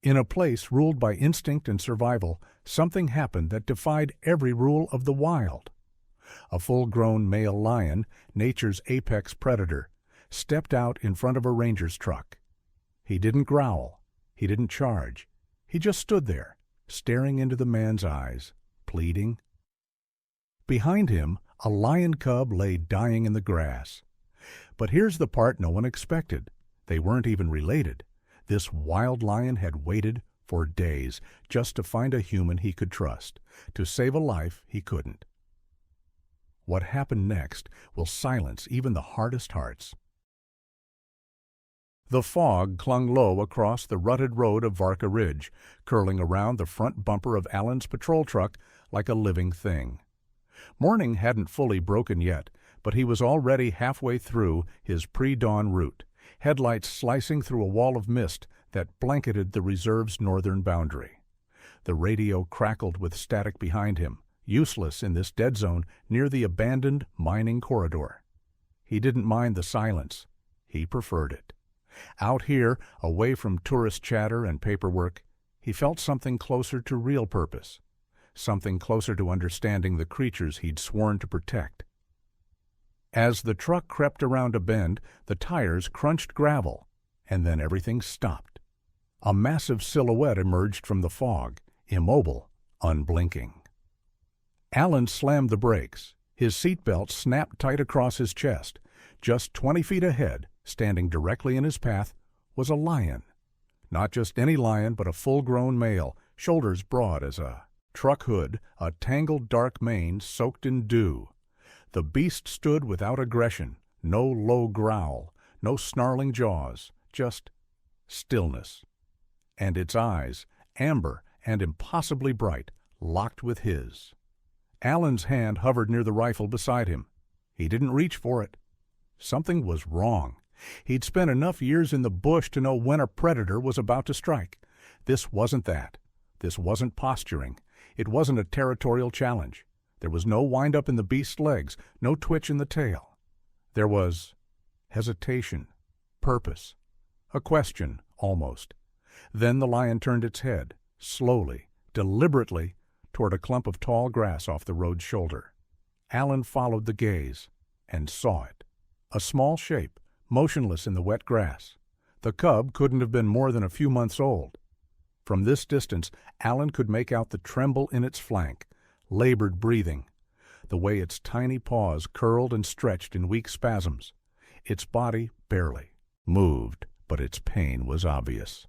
In a place ruled by instinct and survival, something happened that defied every rule of the wild. A full-grown male lion, nature's apex predator, stepped out in front of a ranger's truck. He didn't growl. He didn't charge. He just stood there, staring into the man's eyes, pleading. Behind him, a lion cub lay dying in the grass. But here's the part no one expected. They weren't even related. This wild lion had waited for days just to find a human he could trust, to save a life he couldn't. What happened next will silence even the hardest hearts. The fog clung low across the rutted road of Varka Ridge, curling around the front bumper of Alan's patrol truck like a living thing. Morning hadn't fully broken yet, but he was already halfway through his pre-dawn route, headlights slicing through a wall of mist that blanketed the reserve's northern boundary. The radio crackled with static behind him, useless in this dead zone near the abandoned mining corridor. He didn't mind the silence. He preferred it. Out here, away from tourist chatter and paperwork, he felt something closer to real purpose, something closer to understanding the creatures he'd sworn to protect. As the truck crept around a bend, the tires crunched gravel, and then everything stopped. A massive silhouette emerged from the fog, immobile, unblinking. Alan slammed the brakes. His seatbelt snapped tight across his chest. Just 20 feet ahead, standing directly in his path, was a lion. Not just any lion, but a full-grown male, shoulders broad as a truck hood, a tangled dark mane soaked in dew. The beast stood without aggression, no low growl, no snarling jaws, just stillness. And its eyes, amber and impossibly bright, locked with his. Alan's hand hovered near the rifle beside him. He didn't reach for it. Something was wrong. He'd spent enough years in the bush to know when a predator was about to strike. This wasn't that. This wasn't posturing. It wasn't a territorial challenge. There was no wind-up in the beast's legs, no twitch in the tail. There was hesitation, purpose, a question, almost. Then the lion turned its head, slowly, deliberately, toward a clump of tall grass off the road's shoulder. Alan followed the gaze and saw it. A small shape, motionless in the wet grass. The cub couldn't have been more than a few months old. From this distance, Alan could make out the tremble in its flank, labored breathing, the way its tiny paws curled and stretched in weak spasms. Its body barely moved, but its pain was obvious.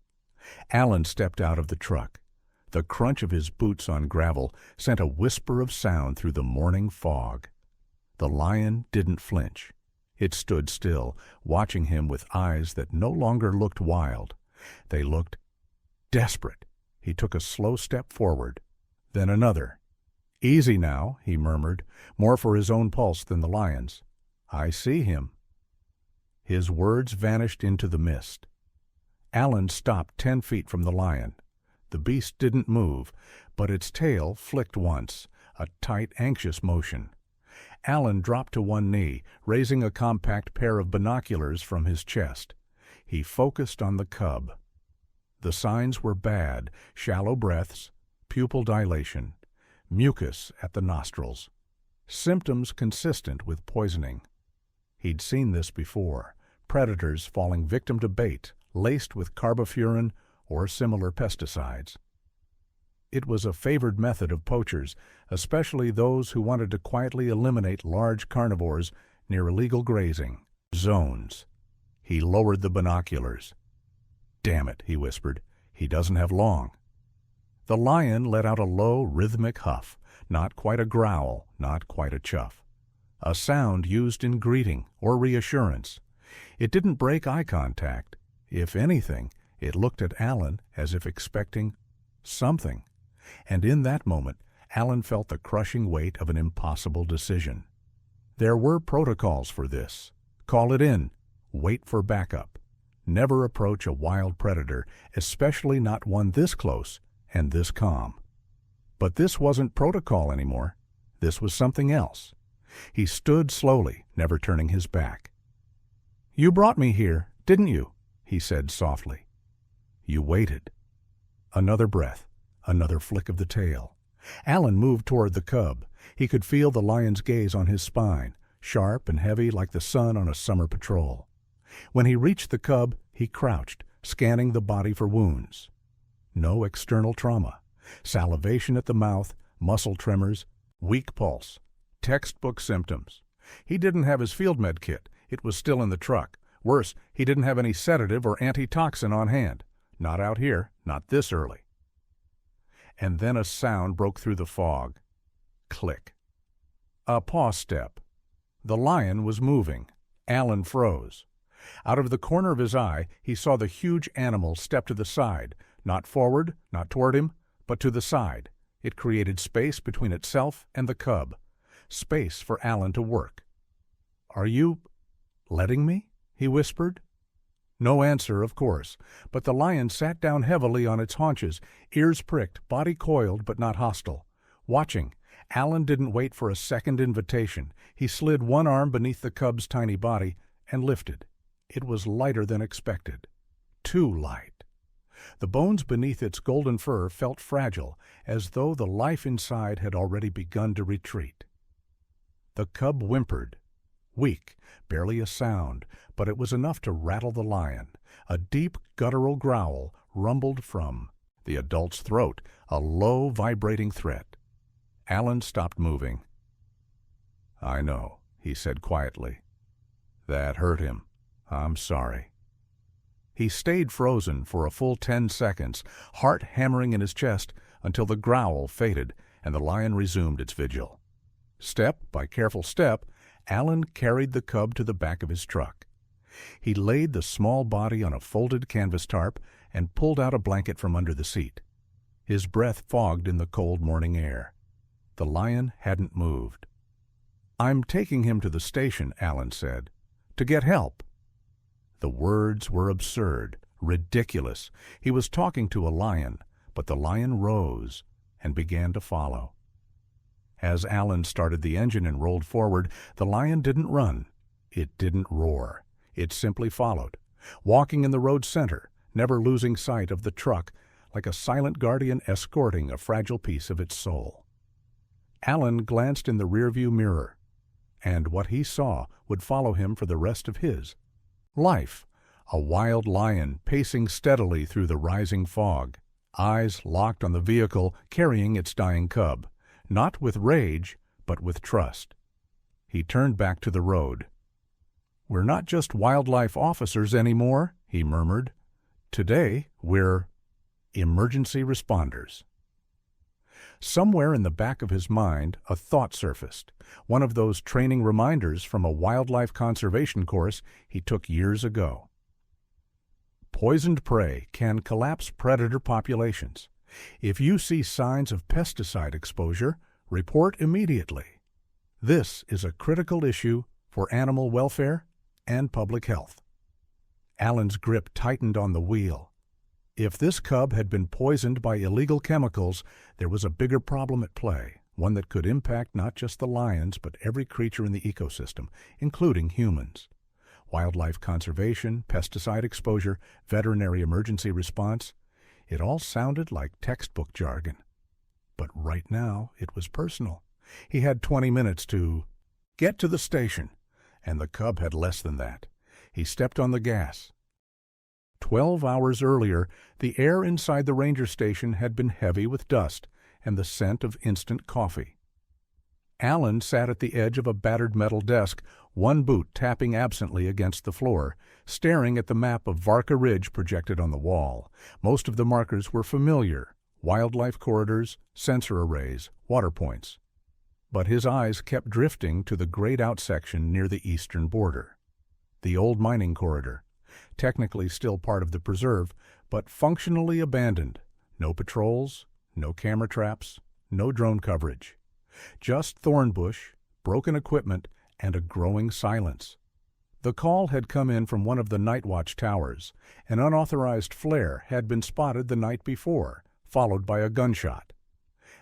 Alan stepped out of the truck. The crunch of his boots on gravel sent a whisper of sound through the morning fog. The lion didn't flinch. It stood still, watching him with eyes that no longer looked wild. They looked desperate. He took a slow step forward, then another. "Easy now," he murmured, more for his own pulse than the lion's. "I see him." His words vanished into the mist. Alan stopped 10 feet from the lion. The beast didn't move, but its tail flicked once, a tight, anxious motion. Alan dropped to one knee, raising a compact pair of binoculars from his chest. He focused on the cub. The signs were bad: shallow breaths, pupil dilation, mucus at the nostrils. Symptoms consistent with poisoning. He'd seen this before: predators falling victim to bait, laced with carbofuran or similar pesticides. It was a favored method of poachers, especially those who wanted to quietly eliminate large carnivores near illegal grazing zones. He lowered the binoculars. "Damn it," he whispered. "He doesn't have long." The lion let out a low, rhythmic huff, not quite a growl, not quite a chuff. A sound used in greeting or reassurance. It didn't break eye contact. If anything, it looked at Alan as if expecting something. And in that moment, Alan felt the crushing weight of an impossible decision. There were protocols for this. Call it in. Wait for backup. Never approach a wild predator, especially not one this close and this calm. But this wasn't protocol anymore. This was something else. He stood slowly, never turning his back. "You brought me here, didn't you?" he said softly. "You waited." Another breath, another flick of the tail. Alan moved toward the cub. He could feel the lion's gaze on his spine, sharp and heavy like the sun on a summer patrol. When he reached the cub, he crouched, scanning the body for wounds. No external trauma. Salivation at the mouth, muscle tremors, weak pulse. Textbook symptoms. He didn't have his field med kit. It was still in the truck. Worse, he didn't have any sedative or antitoxin on hand. Not out here, not this early. And then a sound broke through the fog. Click. A paw step. The lion was moving. Alan froze. Out of the corner of his eye, he saw the huge animal step to the side, not forward, not toward him, but to the side. It created space between itself and the cub. Space for Alan to work. "Are you letting me?" he whispered. No answer, of course, but the lion sat down heavily on its haunches, ears pricked, body coiled but not hostile. Watching, Alan didn't wait for a second invitation. He slid one arm beneath the cub's tiny body and lifted. It was lighter than expected. Too light. The bones beneath its golden fur felt fragile, as though the life inside had already begun to retreat. The cub whimpered. Weak, barely a sound, but it was enough to rattle the lion. A deep, guttural growl rumbled from the adult's throat, a low, vibrating threat. Alan stopped moving. "I know," he said quietly. "That hurt him. I'm sorry." He stayed frozen for a full 10 seconds, heart hammering in his chest, until the growl faded and the lion resumed its vigil. Step by careful step, Alan carried the cub to the back of his truck. He laid the small body on a folded canvas tarp and pulled out a blanket from under the seat. His breath fogged in the cold morning air. The lion hadn't moved. "I'm taking him to the station," Alan said, "to get help." The words were absurd, ridiculous. He was talking to a lion, but the lion rose and began to follow. As Alan started the engine and rolled forward, the lion didn't run. It didn't roar. It simply followed, walking in the road center, never losing sight of the truck, like a silent guardian escorting a fragile piece of its soul. Alan glanced in the rearview mirror, and what he saw would follow him for the rest of his life. A wild lion pacing steadily through the rising fog, eyes locked on the vehicle carrying its dying cub, not with rage, but with trust. He turned back to the road. "We're not just wildlife officers anymore," he murmured. "Today, we're emergency responders." Somewhere in the back of his mind, a thought surfaced, one of those training reminders from a wildlife conservation course he took years ago. Poisoned prey can collapse predator populations. If you see signs of pesticide exposure, report immediately. This is a critical issue for animal welfare and public health. Alan's grip tightened on the wheel. If this cub had been poisoned by illegal chemicals, there was a bigger problem at play, one that could impact not just the lions but every creature in the ecosystem, including humans. Wildlife conservation, pesticide exposure, veterinary emergency response, it all sounded like textbook jargon. But right now it was personal. He had 20 minutes to get to the station, and the cub had less than that. He stepped on the gas. 12 hours earlier, the air inside the ranger station had been heavy with dust and the scent of instant coffee. Alan sat at the edge of a battered metal desk, one boot tapping absently against the floor, staring at the map of Varka Ridge projected on the wall. Most of the markers were familiar: wildlife corridors, sensor arrays, water points. But his eyes kept drifting to the grayed-out section near the eastern border. The old mining corridor, technically still part of the preserve, but functionally abandoned. No patrols, no camera traps, no drone coverage. Just thorn bush, broken equipment, and a growing silence. The call had come in from one of the night watch towers. An unauthorized flare had been spotted the night before, followed by a gunshot.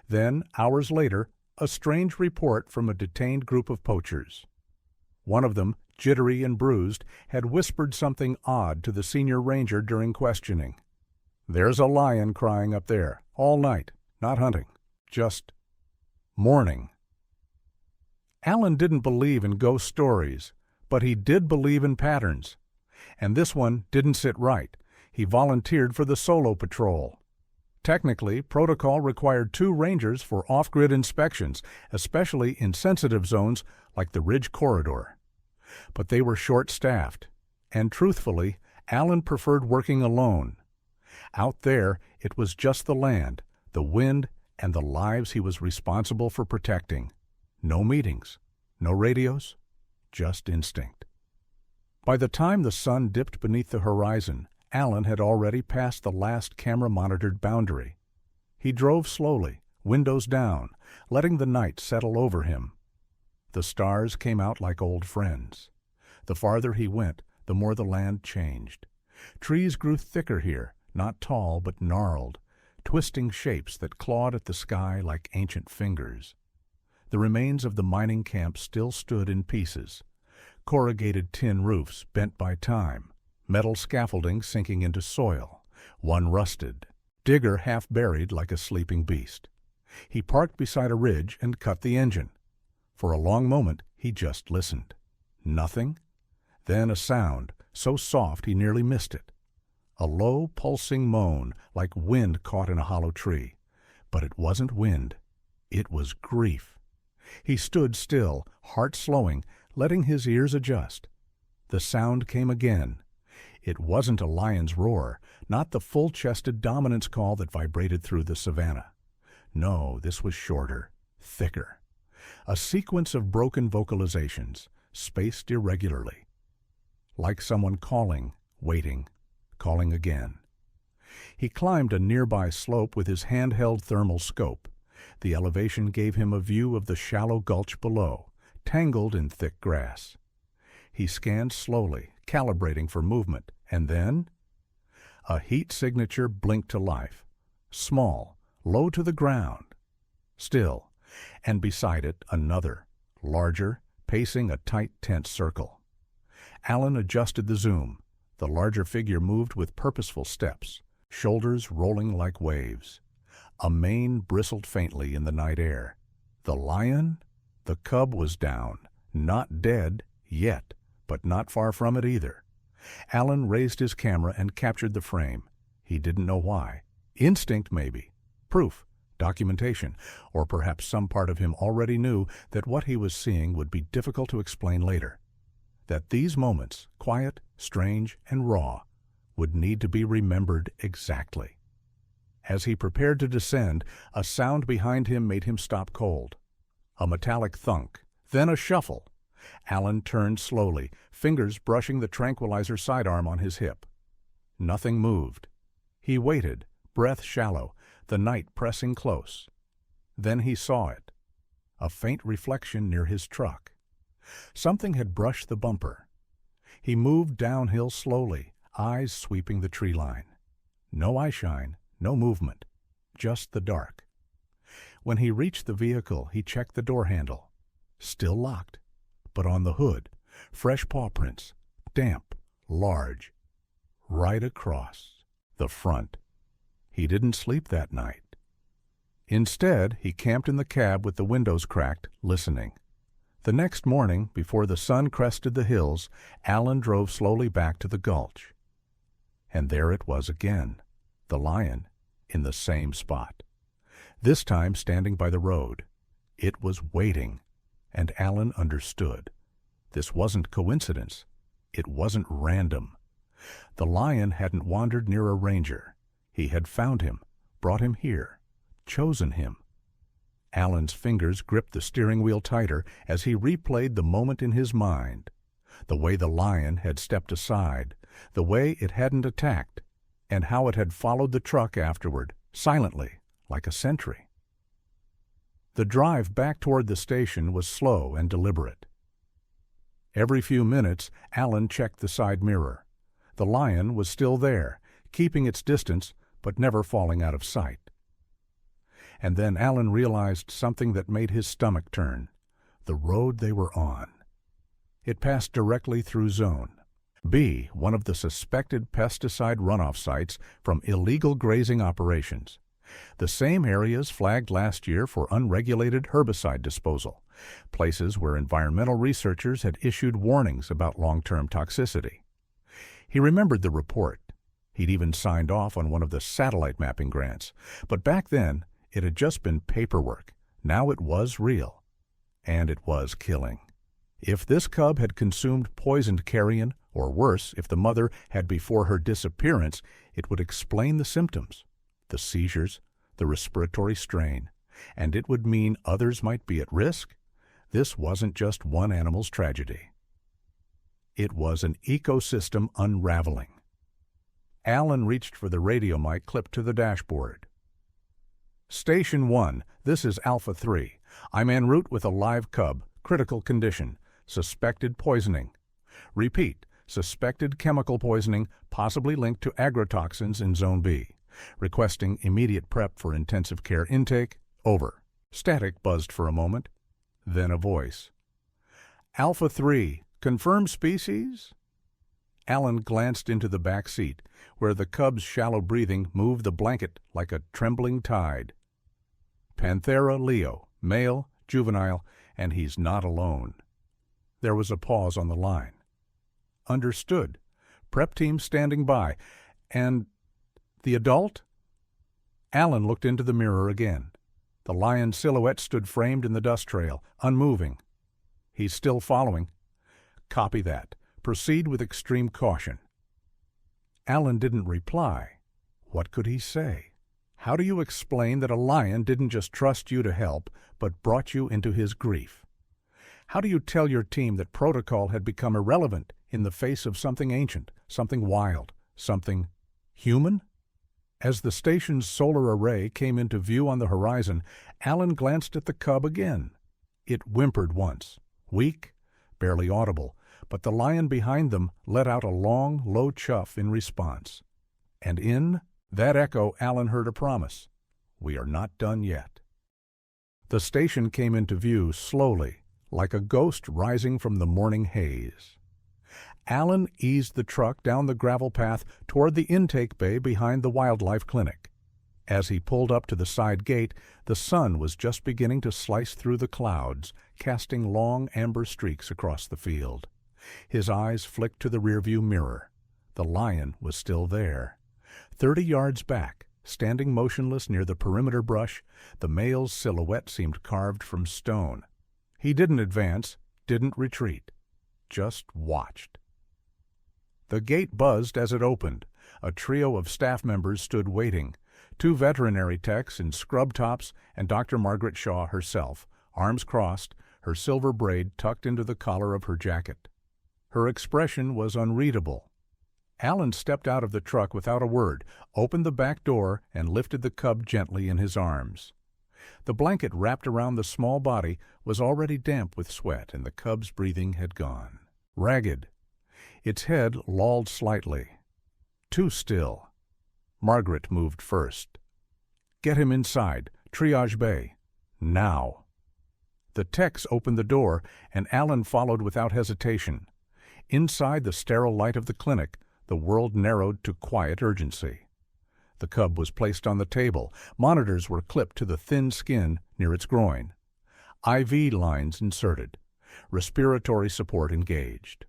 Then, hours later, a strange report from a detained group of poachers. One of them, jittery and bruised, had whispered something odd to the senior ranger during questioning. There's a lion crying up there, all night, not hunting, just mourning. Alan didn't believe in ghost stories, but he did believe in patterns. And this one didn't sit right. He volunteered for the solo patrol. Technically, protocol required 2 rangers for off-grid inspections, especially in sensitive zones like the Ridge Corridor. But they were short-staffed, and truthfully, Alan preferred working alone. Out there, it was just the land, the wind, and the lives he was responsible for protecting. No meetings, no radios, just instinct. By the time the sun dipped beneath the horizon, Alan had already passed the last camera-monitored boundary. He drove slowly, windows down, letting the night settle over him. The stars came out like old friends. The farther he went, the more the land changed. Trees grew thicker here, not tall but gnarled, twisting shapes that clawed at the sky like ancient fingers. The remains of the mining camp still stood in pieces. Corrugated tin roofs bent by time, metal scaffolding sinking into soil, one rusted, Digger half buried like a sleeping beast. He parked beside a ridge and cut the engine. For a long moment he just listened. Nothing. Then a sound, so soft he nearly missed it. A low, pulsing moan, like wind caught in a hollow tree. But it wasn't wind. It was grief. He stood still, heart slowing, letting his ears adjust. The sound came again. It wasn't a lion's roar, not the full-chested dominance call that vibrated through the savannah. No, this was shorter, thicker. A sequence of broken vocalizations, spaced irregularly. Like someone calling, waiting, calling again. He climbed a nearby slope with his handheld thermal scope. The elevation gave him a view of the shallow gulch below, tangled in thick grass. He scanned slowly, calibrating for movement, and then a heat signature blinked to life, small, low to the ground. Still, and beside it another, larger, pacing a tight, tense circle. Alan adjusted the zoom. The larger figure moved with purposeful steps, shoulders rolling like waves. A mane bristled faintly in the night air. The lion? The cub was down, not dead yet, but not far from it either. Alan raised his camera and captured the frame. He didn't know why. Instinct, maybe. Proof. Documentation. Or perhaps some part of him already knew that what he was seeing would be difficult to explain later. That these moments, quiet, strange, and raw, would need to be remembered exactly. As he prepared to descend, a sound behind him made him stop cold. A metallic thunk, then a shuffle. Alan turned slowly, fingers brushing the tranquilizer sidearm on his hip. Nothing moved. He waited, breath shallow, the night pressing close. Then he saw it. A faint reflection near his truck. Something had brushed the bumper. He moved downhill slowly, eyes sweeping the tree line. No eyeshine, no movement, just the dark. When he reached the vehicle, he checked the door handle. Still locked, but on the hood, fresh paw prints, damp, large, right across the front. He didn't sleep that night. Instead, he camped in the cab with the windows cracked, listening. The next morning, before the sun crested the hills, Alan drove slowly back to the gulch. And there it was again, the lion, in the same spot. This time standing by the road. It was waiting, and Alan understood. This wasn't coincidence. It wasn't random. The lion hadn't wandered near a ranger. He had found him, brought him here, chosen him. Alan's fingers gripped the steering wheel tighter as he replayed the moment in his mind. The way the lion had stepped aside, the way it hadn't attacked, and how it had followed the truck afterward, silently, like a sentry. The drive back toward the station was slow and deliberate. Every few minutes, Alan checked the side mirror. The lion was still there, keeping its distance, but never falling out of sight. And then Alan realized something that made his stomach turn. The road they were on. It passed directly through zone. B. One of the suspected pesticide runoff sites from illegal grazing operations. The same areas flagged last year for unregulated herbicide disposal, places where environmental researchers had issued warnings about long-term toxicity. He remembered the report. He'd even signed off on one of the satellite mapping grants, but back then it had just been paperwork. Now it was real, and it was killing. If this cub had consumed poisoned carrion, or worse, if the mother had before her disappearance, it would explain the symptoms, the seizures, the respiratory strain, and it would mean others might be at risk. This wasn't just one animal's tragedy. It was an ecosystem unraveling. Alan reached for the radio mic clipped to the dashboard. Station 1, this is Alpha 3. I'm en route with a live cub, critical condition, suspected poisoning. Repeat, suspected chemical poisoning, possibly linked to agrotoxins in Zone B. Requesting immediate prep for intensive care intake. Over. Static buzzed for a moment. Then a voice. Alpha 3, confirmed species? Alan glanced into the back seat, where the cub's shallow breathing moved the blanket like a trembling tide. Panthera leo, male, juvenile, and he's not alone. There was a pause on the line. Understood. Prep team standing by. And the adult? Alan looked into the mirror again. The lion's silhouette stood framed in the dust trail, unmoving. He's still following. Copy that. Proceed with extreme caution. Alan didn't reply. What could he say? How do you explain that a lion didn't just trust you to help, but brought you into his grief? How do you tell your team that protocol had become irrelevant in the face of something ancient, something wild, something human? As the station's solar array came into view on the horizon, Alan glanced at the cub again. It whimpered once, weak, barely audible, but the lion behind them let out a long, low chuff in response. And in that echo, Alan heard a promise. We are not done yet. The station came into view slowly, like a ghost rising from the morning haze. Alan eased the truck down the gravel path toward the intake bay behind the wildlife clinic. As he pulled up to the side gate, the sun was just beginning to slice through the clouds, casting long amber streaks across the field. His eyes flicked to the rearview mirror. The lion was still there. 30 yards back, standing motionless near the perimeter brush, the male's silhouette seemed carved from stone. He didn't advance, didn't retreat, just watched. The gate buzzed as it opened. A trio of staff members stood waiting. 2 veterinary techs in scrub tops and Dr. Margaret Shaw herself, arms crossed, her silver braid tucked into the collar of her jacket. Her expression was unreadable. Alan stepped out of the truck without a word, opened the back door, and lifted the cub gently in his arms. The blanket wrapped around the small body was already damp with sweat, and the cub's breathing had gone. Ragged. Its head lolled slightly. Too still. Margaret moved first. Get him inside. Triage bay. Now. The techs opened the door, and Alan followed without hesitation. Inside the sterile light of the clinic, the world narrowed to quiet urgency. The cub was placed on the table. Monitors were clipped to the thin skin near its groin. IV lines inserted. Respiratory support engaged.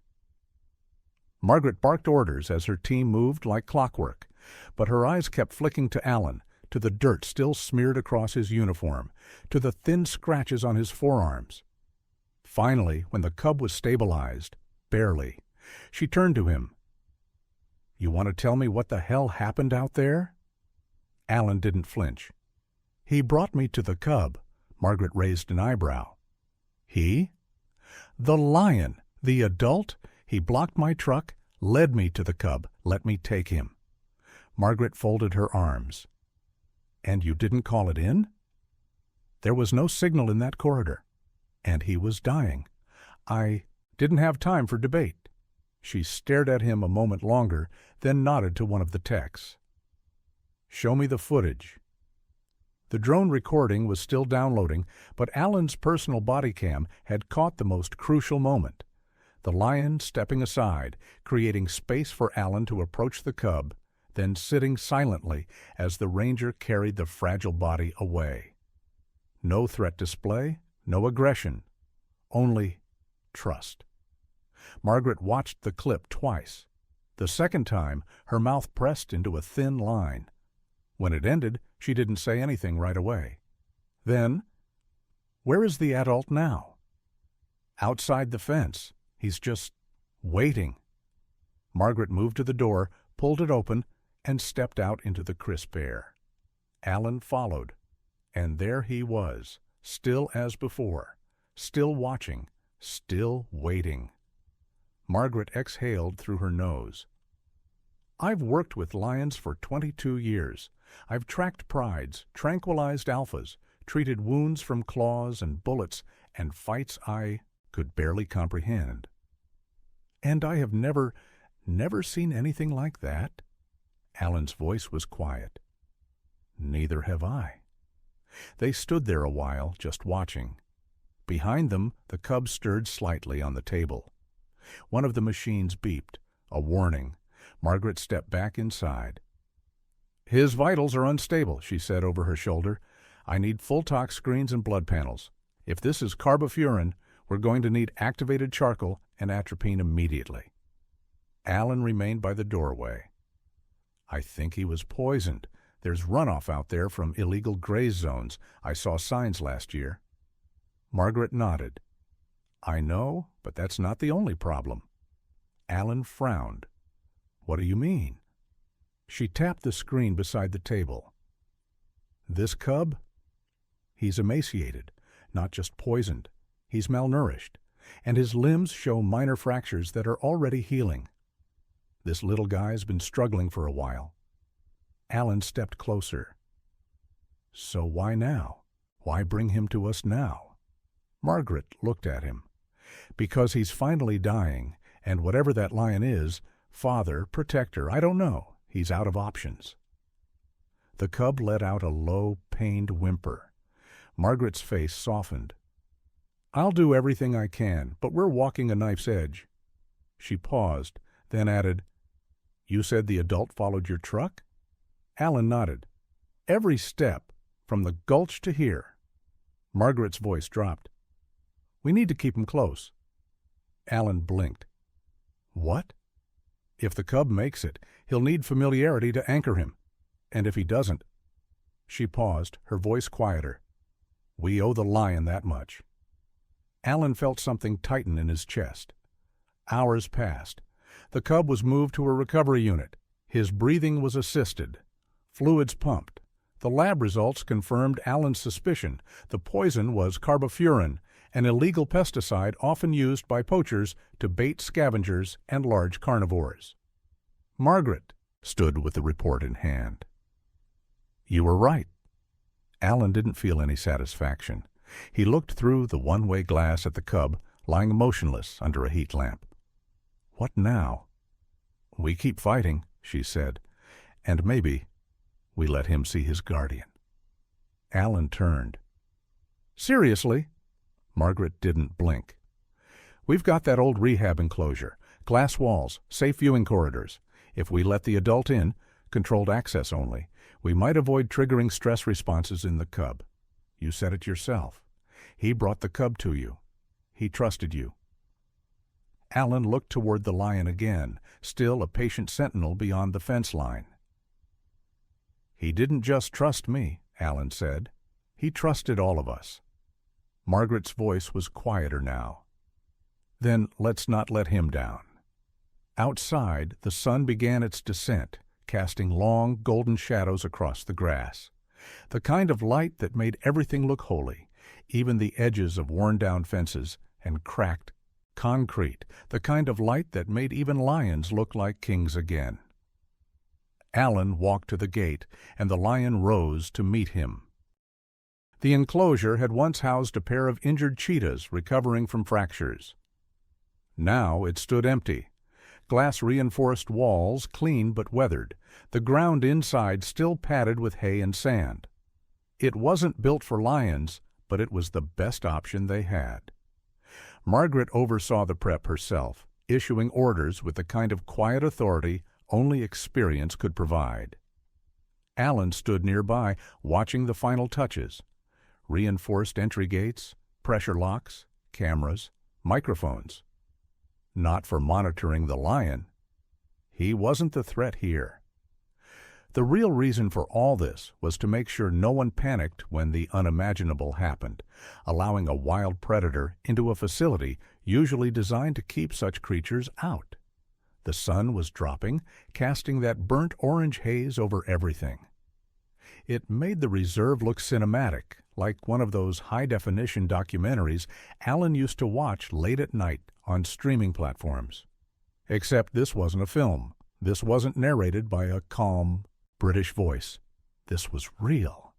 Margaret barked orders as her team moved like clockwork, but her eyes kept flicking to Alan, to the dirt still smeared across his uniform, to the thin scratches on his forearms. Finally, when the cub was stabilized, barely, she turned to him. You want to tell me what the hell happened out there? Alan didn't flinch. He brought me to the cub. Margaret raised an eyebrow. He? The lion, the adult? He blocked my truck, led me to the cub, let me take him. Margaret folded her arms. And you didn't call it in? There was no signal in that corridor. And he was dying. I didn't have time for debate. She stared at him a moment longer, then nodded to one of the techs. Show me the footage. The drone recording was still downloading, but Alan's personal body cam had caught the most crucial moment. the lion stepping aside, creating space for Alan to approach the cub, then sitting silently as the ranger carried the fragile body away. No threat display, no aggression, only trust. Margaret watched the clip twice. The second time, her mouth pressed into a thin line. When it ended, she didn't say anything right away. Then, where is the adult now? Outside the fence. He's just waiting. Margaret moved to the door, pulled it open, and stepped out into the crisp air. Alan followed, and there he was, still as before, still watching, still waiting. Margaret exhaled through her nose. I've worked with lions for 22 years. I've tracked prides, tranquilized alphas, treated wounds from claws and bullets, and fights I could barely comprehend. And I have never seen anything like that. Alan's voice was quiet. Neither have I. They stood there a while, just watching. Behind them, the cub stirred slightly on the table. One of the machines beeped, a warning. Margaret stepped back inside. His vitals are unstable, she said over her shoulder. I need full tox screens and blood panels. If this is carbofurin, we're going to need activated charcoal and atropine immediately. Alan remained by the doorway. I think he was poisoned. There's runoff out there from illegal graze zones. I saw signs last year. Margaret nodded. I know, but that's not the only problem. Alan frowned. What do you mean? She tapped the screen beside the table. This cub? He's emaciated, not just poisoned. He's malnourished, and his limbs show minor fractures that are already healing. This little guy's been struggling for a while. Alan stepped closer. So why now? Why bring him to us now? Margaret looked at him. Because he's finally dying, and whatever that lion is, father, protector, I don't know. He's out of options. The cub let out a low, pained whimper. Margaret's face softened. I'll do everything I can, but we're walking a knife's edge. She paused, then added, You said the adult followed your truck? Alan nodded. Every step, from the gulch to here. Margaret's voice dropped. We need to keep him close. Alan blinked. What? If the cub makes it, he'll need familiarity to anchor him. And if he doesn't... She paused, her voice quieter. We owe the lion that much. Alan felt something tighten in his chest. Hours passed. The cub was moved to a recovery unit. His breathing was assisted. Fluids pumped. The lab results confirmed Alan's suspicion. The poison was carbofurin, an illegal pesticide often used by poachers to bait scavengers and large carnivores. Margaret stood with the report in hand. You were right. Alan didn't feel any satisfaction. He looked through the one-way glass at the cub, lying motionless under a heat lamp. What now? We keep fighting, she said, and maybe we let him see his guardian. Alan turned. Seriously? Margaret didn't blink. We've got that old rehab enclosure, glass walls, safe viewing corridors. If we let the adult in, controlled access only, we might avoid triggering stress responses in the cub. You said it yourself. He brought the cub to you. He trusted you. Alan looked toward the lion again, still a patient sentinel beyond the fence line. He didn't just trust me, Alan said. He trusted all of us. Margaret's voice was quieter now. Then let's not let him down. Outside, the sun began its descent, casting long, golden shadows across the grass. The kind of light that made everything look holy, even the edges of worn-down fences and cracked concrete, the kind of light that made even lions look like kings again. Alan walked to the gate, and the lion rose to meet him. The enclosure had once housed a pair of injured cheetahs recovering from fractures. Now it stood empty. Glass-reinforced walls, clean but weathered, the ground inside still padded with hay and sand. It wasn't built for lions, but it was the best option they had. Margaret oversaw the prep herself, issuing orders with the kind of quiet authority only experience could provide. Alan stood nearby, watching the final touches. Reinforced entry gates, pressure locks, cameras, microphones. Not for monitoring the lion. He wasn't the threat here. The real reason for all this was to make sure no one panicked when the unimaginable happened, allowing a wild predator into a facility usually designed to keep such creatures out. The sun was dropping, casting that burnt orange haze over everything. It made the reserve look cinematic, like one of those high-definition documentaries Alan used to watch late at night on streaming platforms. Except this wasn't a film. This wasn't narrated by a calm, British voice. This was real.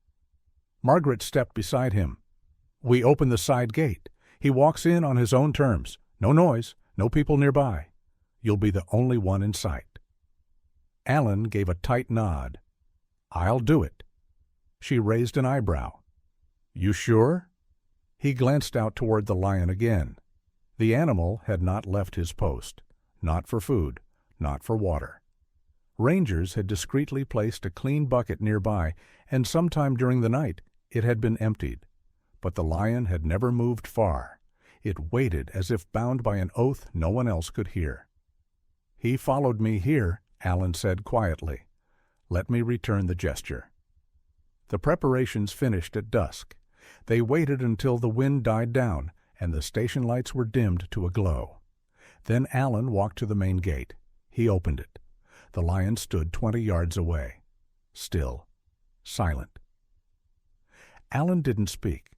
Margaret stepped beside him. We open the side gate. He walks in on his own terms. No noise, no people nearby. You'll be the only one in sight. Alan gave a tight nod. I'll do it. She raised an eyebrow. You sure? He glanced out toward the lion again. The animal had not left his post. Not for food, not for water. Rangers had discreetly placed a clean bucket nearby, and sometime during the night it had been emptied. But the lion had never moved far. It waited as if bound by an oath no one else could hear. He followed me here, Alan said quietly. Let me return the gesture. The preparations finished at dusk. They waited until the wind died down and the station lights were dimmed to a glow. Then Alan walked to the main gate. He opened it. The lion stood 20 yards away. Still. Silent. Alan didn't speak.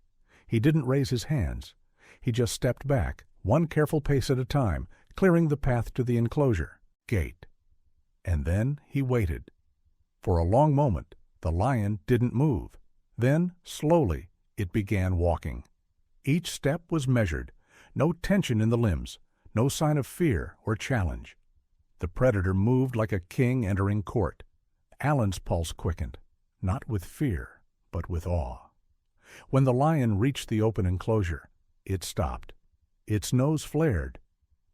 He didn't raise his hands. He just stepped back, one careful pace at a time, clearing the path to the enclosure, gate. And then he waited. For a long moment, the lion didn't move. Then, slowly, it began walking. Each step was measured. No tension in the limbs. No sign of fear or challenge. The predator moved like a king entering court. Alan's pulse quickened, not with fear, but with awe. When the lion reached the open enclosure, it stopped. Its nose flared,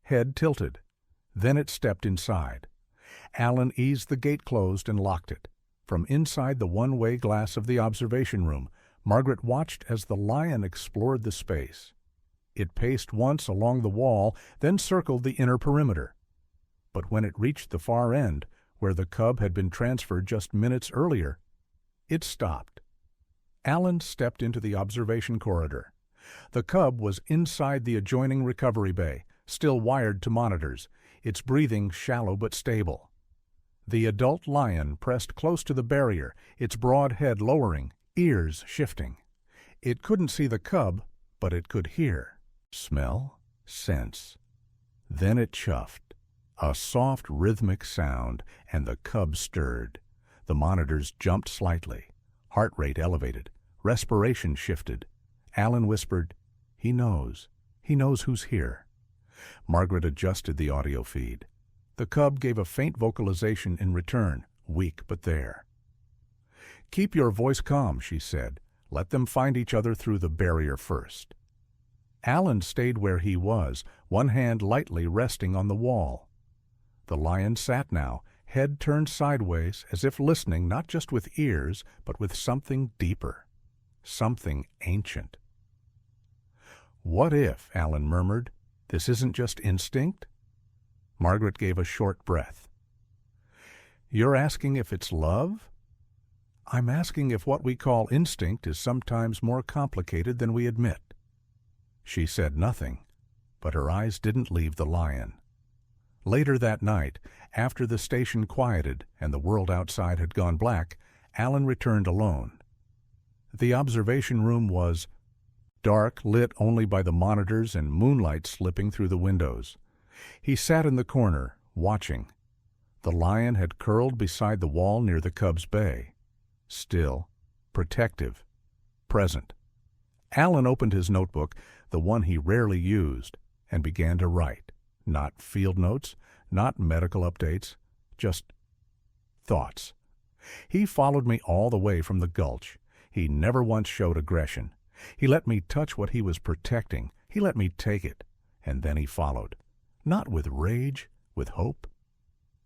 head tilted. Then it stepped inside. Alan eased the gate closed and locked it. From inside the one-way glass of the observation room, Margaret watched as the lion explored the space. It paced once along the wall, then circled the inner perimeter. But when it reached the far end, where the cub had been transferred just minutes earlier, it stopped. Alan stepped into the observation corridor. The cub was inside the adjoining recovery bay, still wired to monitors, its breathing shallow but stable. The adult lion pressed close to the barrier, its broad head lowering, ears shifting. It couldn't see the cub, but it could hear, smell, sense. Then it chuffed. A soft rhythmic sound, and the cub stirred. The monitors jumped slightly. Heart rate elevated. Respiration shifted. Alan whispered, He knows. He knows who's here. Margaret adjusted the audio feed. The cub gave a faint vocalization in return, weak but there. Keep your voice calm, she said. Let them find each other through the barrier first. Alan stayed where he was, one hand lightly resting on the wall. The lion sat now, head turned sideways, as if listening not just with ears, but with something deeper, something ancient. What if, Alan murmured, this isn't just instinct? Margaret gave a short breath. You're asking if it's love? I'm asking if what we call instinct is sometimes more complicated than we admit. She said nothing, but her eyes didn't leave the lion. Later that night, after the station quieted and the world outside had gone black, Alan returned alone. The observation room was dark, lit only by the monitors and moonlight slipping through the windows. He sat in the corner, watching. The lion had curled beside the wall near the cub's bay. Still, protective, present. Alan opened his notebook, the one he rarely used, and began to write. Not field notes, not medical updates, just thoughts. He followed me all the way from the gulch. He never once showed aggression. He let me touch what he was protecting. He let me take it. and then he followed. Not with rage, with hope.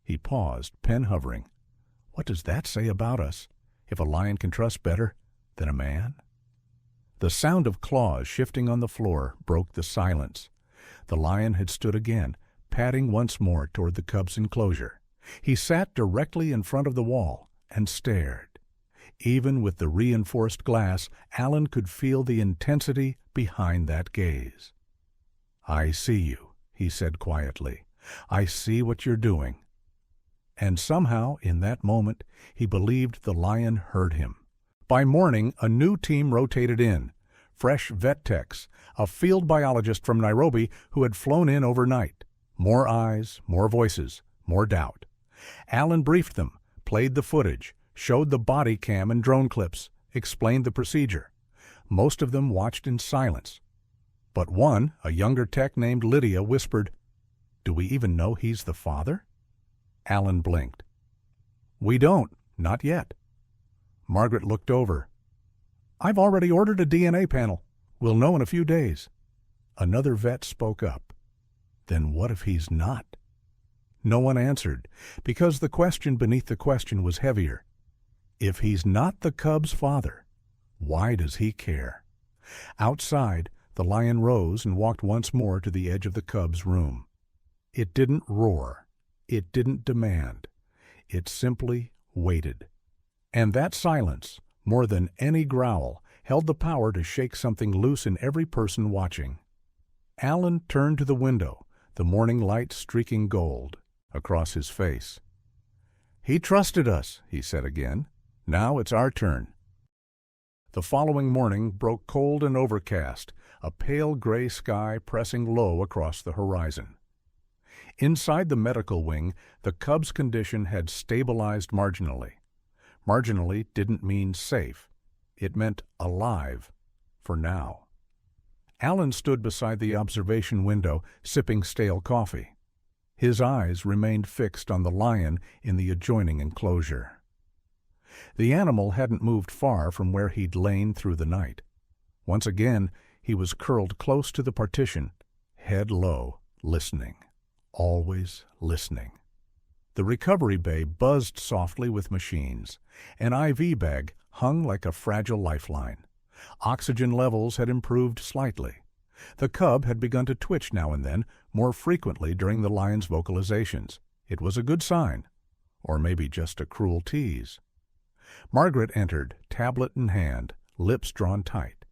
He paused, pen hovering. What does that say about us, if a lion can trust better than a man? The sound of claws shifting on the floor broke the silence. The lion had stood again, padding once more toward the cub's enclosure. He sat directly in front of the wall and stared. Even with the reinforced glass, Alan could feel the intensity behind that gaze. "I see you," he said quietly. "I see what you're doing." And somehow, in that moment, he believed the lion heard him. By morning, a new team rotated in. Fresh vet techs, a field biologist from Nairobi who had flown in overnight. More eyes, more voices, more doubt. Alan briefed them, played the footage, showed the body cam and drone clips, explained the procedure. Most of them watched in silence. But one, a younger tech named Lydia, whispered, "Do we even know he's the father?" Alan blinked. "We don't, not yet." Margaret looked over. "I've already ordered a DNA panel. We'll know in a few days." Another vet spoke up. "Then what if he's not?" No one answered, because the question beneath the question was heavier. If he's not the cub's father, why does he care? Outside, the lion rose and walked once more to the edge of the cub's room. It didn't roar. It didn't demand. It simply waited. And that silence, more than any growl, held the power to shake something loose in every person watching. Alan turned to the window, the morning light streaking gold across his face. "He trusted us," he said again. "Now it's our turn." The following morning broke cold and overcast, a pale gray sky pressing low across the horizon. Inside the medical wing, the cub's condition had stabilized marginally. Marginally didn't mean safe. It meant alive, for now. Alan stood beside the observation window, sipping stale coffee. His eyes remained fixed on the lion in the adjoining enclosure. The animal hadn't moved far from where he'd lain through the night. Once again, he was curled close to the partition, head low, listening. Always listening. The recovery bay buzzed softly with machines. An IV bag hung like a fragile lifeline. Oxygen levels had improved slightly. The cub had begun to twitch now and then, more frequently during the lion's vocalizations. It was a good sign. Or maybe just a cruel tease. Margaret entered, tablet in hand, lips drawn tight.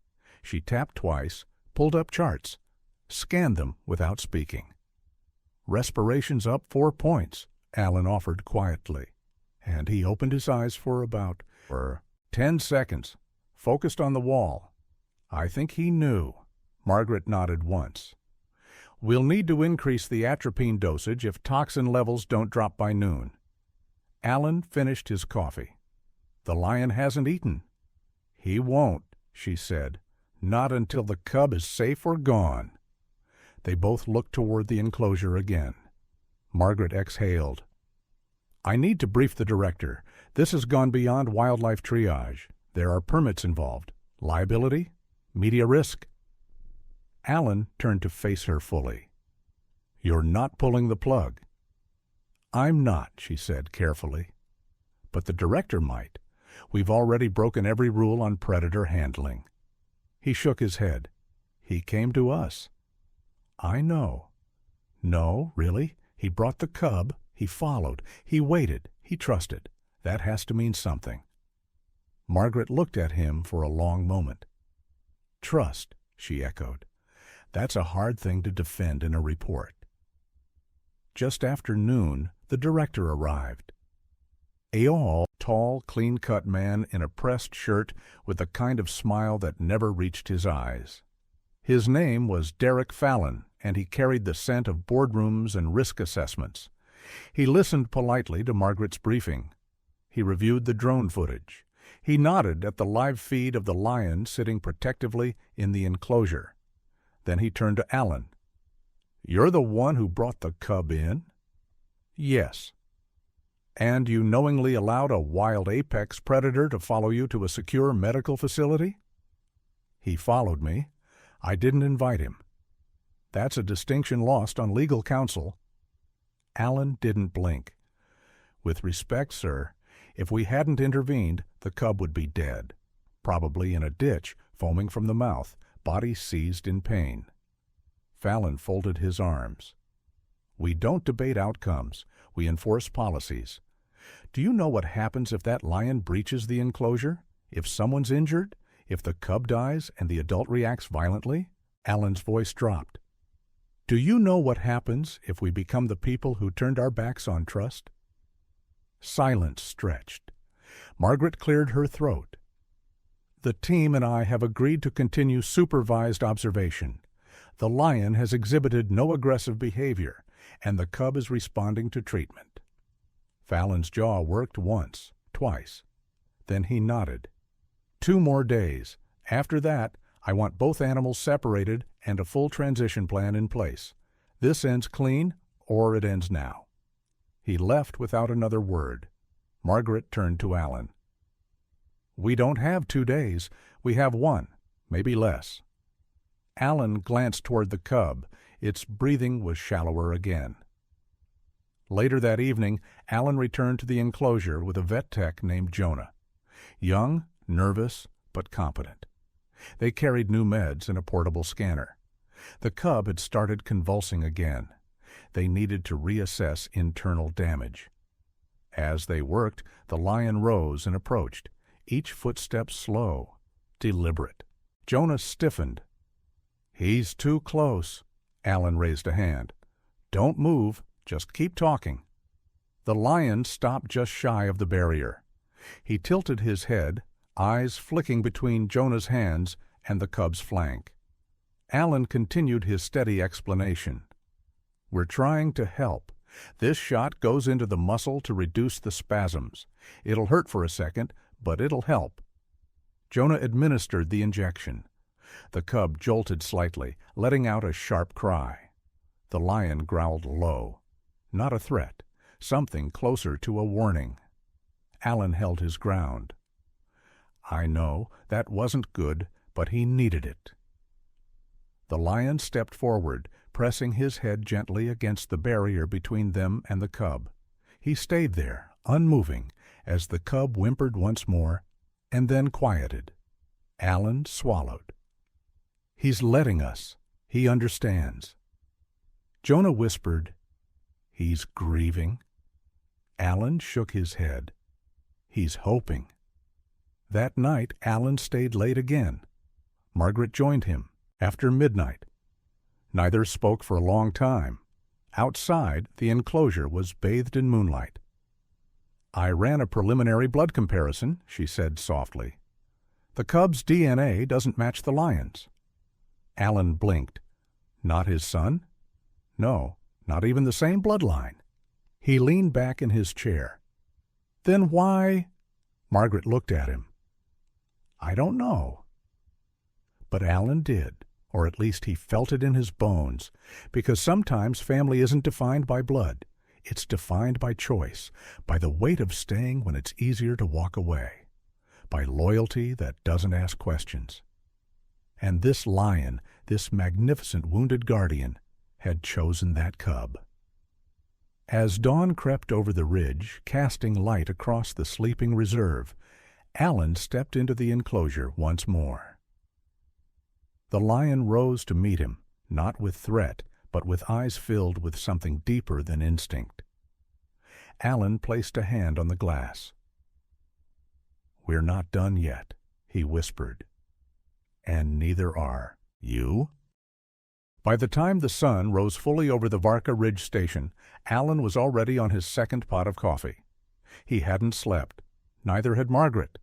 She tapped twice, pulled up charts, scanned them without speaking. "Respiration's up 4 points," Alan offered quietly, and he opened his eyes for 10 seconds, focused on the wall. I think he knew. Margaret nodded once. "We'll need to increase the atropine dosage if toxin levels don't drop by noon." Alan finished his coffee. "The lion hasn't eaten." "He won't," she said. "Not until the cub is safe or gone." They both looked toward the enclosure again. Margaret exhaled. "I need to brief the director. This has gone beyond wildlife triage. There are permits involved. Liability? Media risk." Alan turned to face her fully. "You're not pulling the plug." "I'm not," she said carefully. "But the director might. We've already broken every rule on predator handling." He shook his head. "He came to us." "I know." "No, really. He brought the cub. He followed. He waited. He trusted. That has to mean something." Margaret looked at him for a long moment. "Trust," she echoed. "That's a hard thing to defend in a report." Just after noon, the director arrived. A tall, clean-cut man in a pressed shirt with a kind of smile that never reached his eyes. His name was Derek Fallon, and he carried the scent of boardrooms and risk assessments. He listened politely to Margaret's briefing. He reviewed the drone footage. He nodded at the live feed of the lion sitting protectively in the enclosure. Then he turned to Alan. "You're the one who brought the cub in?" "Yes." "And you knowingly allowed a wild apex predator to follow you to a secure medical facility?" "He followed me. I didn't invite him." That's a distinction lost on legal counsel." Alan didn't blink. "With respect, sir, if we hadn't intervened, the cub would be dead. Probably in a ditch, foaming from the mouth, body seized in pain." Fallon folded his arms. "We don't debate outcomes. We enforce policies. Do you know what happens if that lion breaches the enclosure? If someone's injured? If the cub dies and the adult reacts violently?" Alan's voice dropped. "Do you know what happens if we become the people who turned our backs on trust?" Silence stretched. Margaret cleared her throat. "The team and I have agreed to continue supervised observation. The lion has exhibited no aggressive behavior, and the cub is responding to treatment." Fallon's jaw worked once, twice. Then he nodded. "2 more days. After that, I want both animals separated and a full transition plan in place. This ends clean, or it ends now." He left without another word. Margaret turned to Alan. "We don't have 2 days. We have 1, maybe less." Alan glanced toward the cub. Its breathing was shallower again. Later that evening, Alan returned to the enclosure with a vet tech named Jonah. Young, nervous, but competent. They carried new meds and a portable scanner. The cub had started convulsing again. They needed to reassess internal damage. As they worked, the lion rose and approached, each footstep slow, deliberate. Jonah stiffened. "He's too close." Alan raised a hand. "Don't move. Just keep talking." The lion stopped just shy of the barrier. He tilted his head, eyes flicking between Jonah's hands and the cub's flank. Alan continued his steady explanation. "We're trying to help. This shot goes into the muscle to reduce the spasms. It'll hurt for a second, but it'll help." Jonah administered the injection. The cub jolted slightly, letting out a sharp cry. The lion growled low. Not a threat, something closer to a warning. Alan held his ground. "I know, that wasn't good, but he needed it." The lion stepped forward, pressing his head gently against the barrier between them and the cub. He stayed there, unmoving, as the cub whimpered once more, and then quieted. Alan swallowed. "He's letting us. He understands." Jonah whispered, "He's grieving." Alan shook his head. "He's hoping." That night, Alan stayed late again. Margaret joined him, after midnight. Neither spoke for a long time. Outside, the enclosure was bathed in moonlight. "I ran a preliminary blood comparison," she said softly. "The cub's DNA doesn't match the lion's." Alan blinked. Not his son? No, not even the same bloodline. He leaned back in his chair. "Then why—" Margaret looked at him. "I don't know." But Alan did, or at least he felt it in his bones, because sometimes family isn't defined by blood. It's defined by choice, by the weight of staying when it's easier to walk away, by loyalty that doesn't ask questions. And this lion, this magnificent wounded guardian, had chosen that cub. As dawn crept over the ridge, casting light across the sleeping reserve, Alan stepped into the enclosure once more. The lion rose to meet him, not with threat, but with eyes filled with something deeper than instinct. Alan placed a hand on the glass. "We're not done yet," he whispered. "And neither are you." By the time the sun rose fully over the Varka Ridge station, Alan was already on his second pot of coffee. He hadn't slept. Neither had Margaret.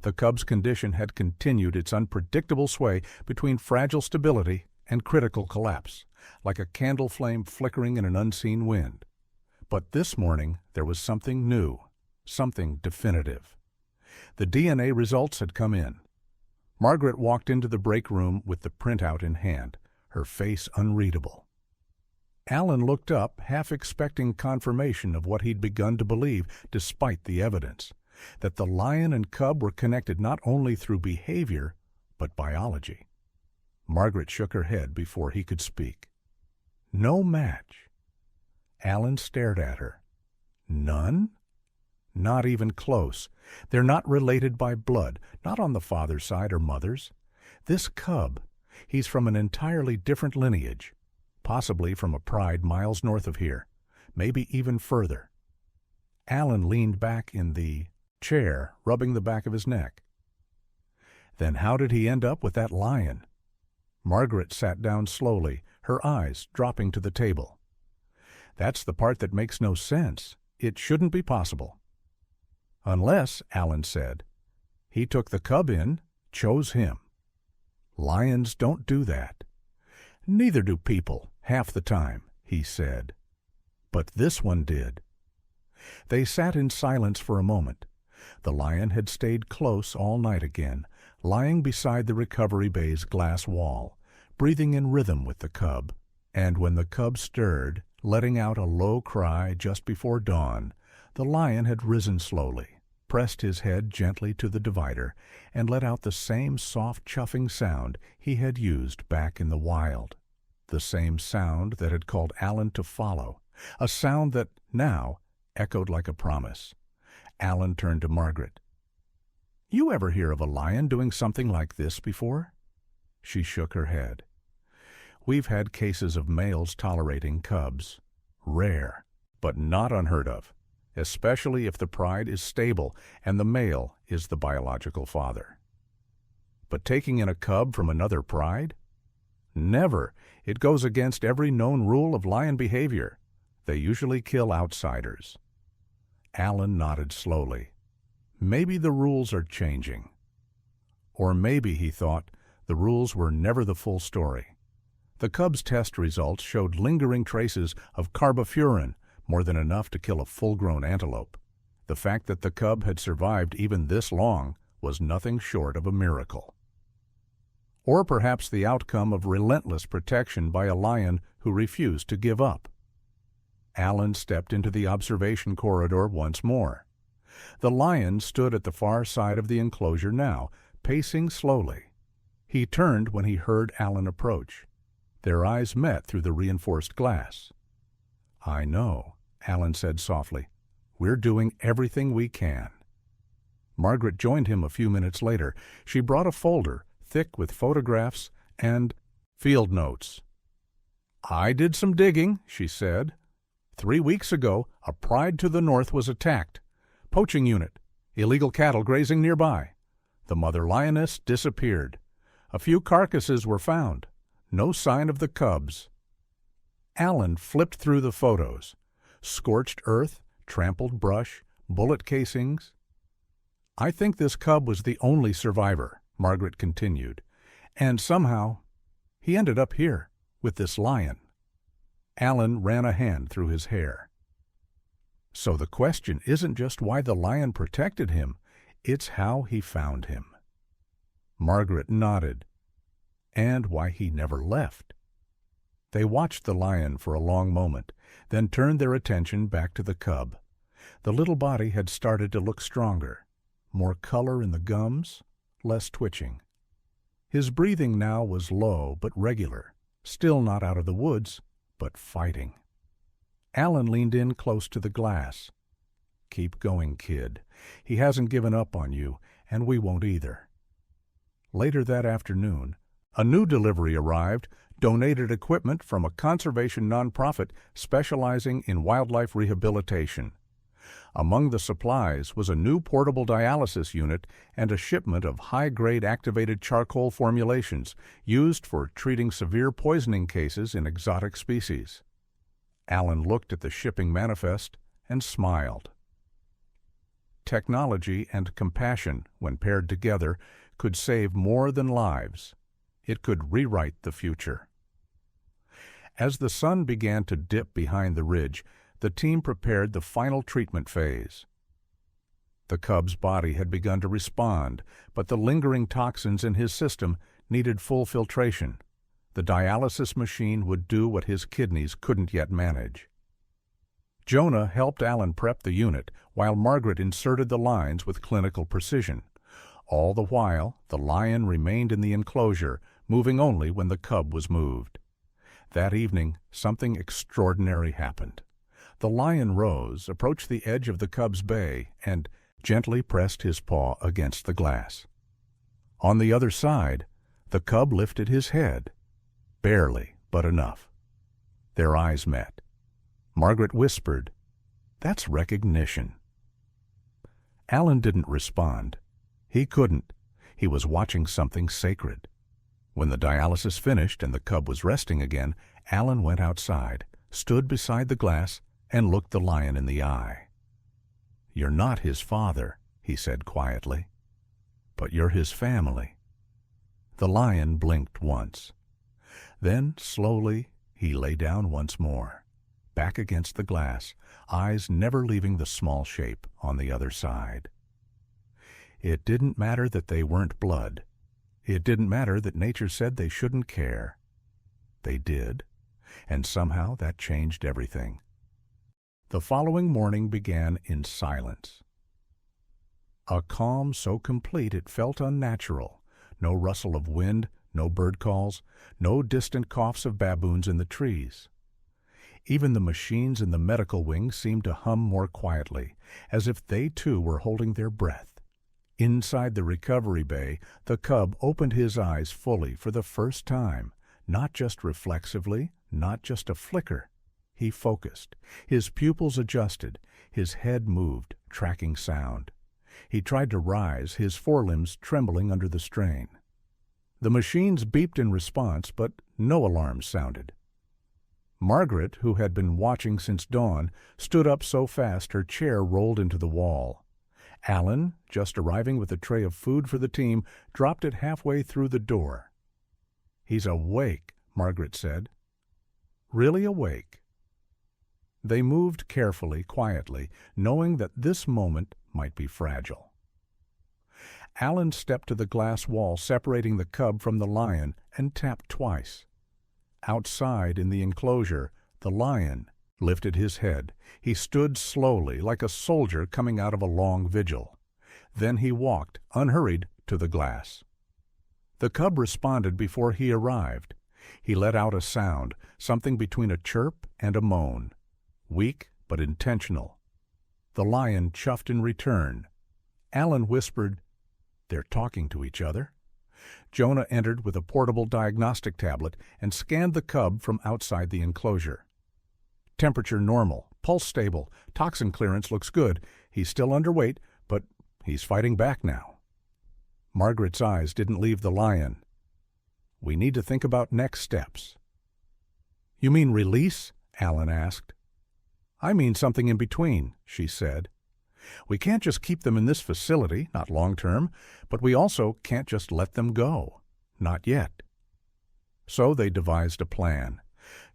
The cub's condition had continued its unpredictable sway between fragile stability and critical collapse, like a candle flame flickering in an unseen wind. But this morning there was something new, something definitive. The DNA results had come in. Margaret walked into the break room with the printout in hand, her face unreadable. Alan looked up, half expecting confirmation of what he'd begun to believe, despite the evidence, that the lion and cub were connected not only through behavior, but biology. Margaret shook her head before he could speak. No match. Alan stared at her. None? Not even close. They're not related by blood, not on the father's side or mother's. This cub, he's from an entirely different lineage, possibly from a pride miles north of here, maybe even further. Alan leaned back in the chair, rubbing the back of his neck. Then how did he end up with that lion? Margaret sat down slowly, her eyes dropping to the table. That's the part that makes no sense. It shouldn't be possible. Unless, Alan said, he took the cub in, chose him. Lions don't do that. Neither do people, half the time, he said. But this one did. They sat in silence for a moment. The lion had stayed close all night again, lying beside the recovery bay's glass wall, breathing in rhythm with the cub, and when the cub stirred, letting out a low cry just before dawn, the lion had risen slowly, pressed his head gently to the divider, and let out the same soft chuffing sound he had used back in the wild, the same sound that had called Alan to follow, a sound that now echoed like a promise. Alan turned to Margaret. "You ever hear of a lion doing something like this before?" She shook her head. "We've had cases of males tolerating cubs. Rare, but not unheard of, especially if the pride is stable and the male is the biological father. But taking in a cub from another pride? Never. It goes against every known rule of lion behavior. They usually kill outsiders." Alan nodded slowly. Maybe the rules are changing. Or maybe, he thought, the rules were never the full story. The cub's test results showed lingering traces of carbofurin, more than enough to kill a full-grown antelope. The fact that the cub had survived even this long was nothing short of a miracle. Or perhaps the outcome of relentless protection by a lion who refused to give up. Alan stepped into the observation corridor once more. The lion stood at the far side of the enclosure now, pacing slowly. He turned when he heard Alan approach. Their eyes met through the reinforced glass. "I know," Alan said softly. "We're doing everything we can." Margaret joined him a few minutes later. She brought a folder, thick with photographs and field notes. "I did some digging," she said. 3 weeks ago, a pride to the north was attacked. Poaching unit, illegal cattle grazing nearby. The mother lioness disappeared. A few carcasses were found. No sign of the cubs. Alan flipped through the photos. Scorched earth, trampled brush, bullet casings. "I think this cub was the only survivor," Margaret continued. "And somehow, he ended up here, with this lion." Alan ran a hand through his hair. "So the question isn't just why the lion protected him, it's how he found him." Margaret nodded. "And why he never left." They watched the lion for a long moment, then turned their attention back to the cub. The little body had started to look stronger, more color in the gums, less twitching. His breathing now was low but regular, still not out of the woods, but fighting. Alan leaned in close to the glass. "Keep going, kid. He hasn't given up on you, and we won't either." Later that afternoon, a new delivery arrived, donated equipment from a conservation nonprofit specializing in wildlife rehabilitation. Among the supplies was a new portable dialysis unit and a shipment of high-grade activated charcoal formulations used for treating severe poisoning cases in exotic species. Alan looked at the shipping manifest and smiled. Technology and compassion, when paired together, could save more than lives. It could rewrite the future. As the sun began to dip behind the ridge, the team prepared the final treatment phase. The cub's body had begun to respond, but the lingering toxins in his system needed full filtration. The dialysis machine would do what his kidneys couldn't yet manage. Jonah helped Alan prep the unit, while Margaret inserted the lines with clinical precision. All the while, the lion remained in the enclosure, moving only when the cub was moved. That evening, something extraordinary happened. The lion rose, approached the edge of the cub's bay, and gently pressed his paw against the glass. On the other side, the cub lifted his head. Barely, but enough. Their eyes met. Margaret whispered, "That's recognition." Alan didn't respond. He couldn't. He was watching something sacred. When the dialysis finished and the cub was resting again, Alan went outside, stood beside the glass, and looked the lion in the eye. "You're not his father," he said quietly, "but you're his family." The lion blinked once. Then, slowly, he lay down once more, back against the glass, eyes never leaving the small shape on the other side. It didn't matter that they weren't blood. It didn't matter that nature said they shouldn't care. They did, and somehow that changed everything. The following morning began in silence. A calm so complete it felt unnatural. No rustle of wind, no bird calls, no distant coughs of baboons in the trees. Even the machines in the medical wing seemed to hum more quietly, as if they too were holding their breath. Inside the recovery bay, the cub opened his eyes fully for the first time, not just reflexively, not just a flicker. He focused. His pupils adjusted. His head moved, tracking sound. He tried to rise, his forelimbs trembling under the strain. The machines beeped in response, but no alarms sounded. Margaret, who had been watching since dawn, stood up so fast her chair rolled into the wall. Alan, just arriving with a tray of food for the team, dropped it halfway through the door. "He's awake," Margaret said. "Really awake." They moved carefully, quietly, knowing that this moment might be fragile. Alan stepped to the glass wall separating the cub from the lion and tapped twice. Outside in the enclosure, the lion lifted his head. He stood slowly, like a soldier coming out of a long vigil. Then he walked, unhurried, to the glass. The cub responded before he arrived. He let out a sound, something between a chirp and a moan. Weak but intentional. The lion chuffed in return. Alan whispered, "They're talking to each other." Jonah entered with a portable diagnostic tablet and scanned the cub from outside the enclosure. "Temperature normal, pulse stable, toxin clearance looks good. He's still underweight, but he's fighting back now." Margaret's eyes didn't leave the lion. "We need to think about next steps." "You mean release?" Alan asked. "I mean something in between," she said. "We can't just keep them in this facility, not long-term, but we also can't just let them go. Not yet." So they devised a plan.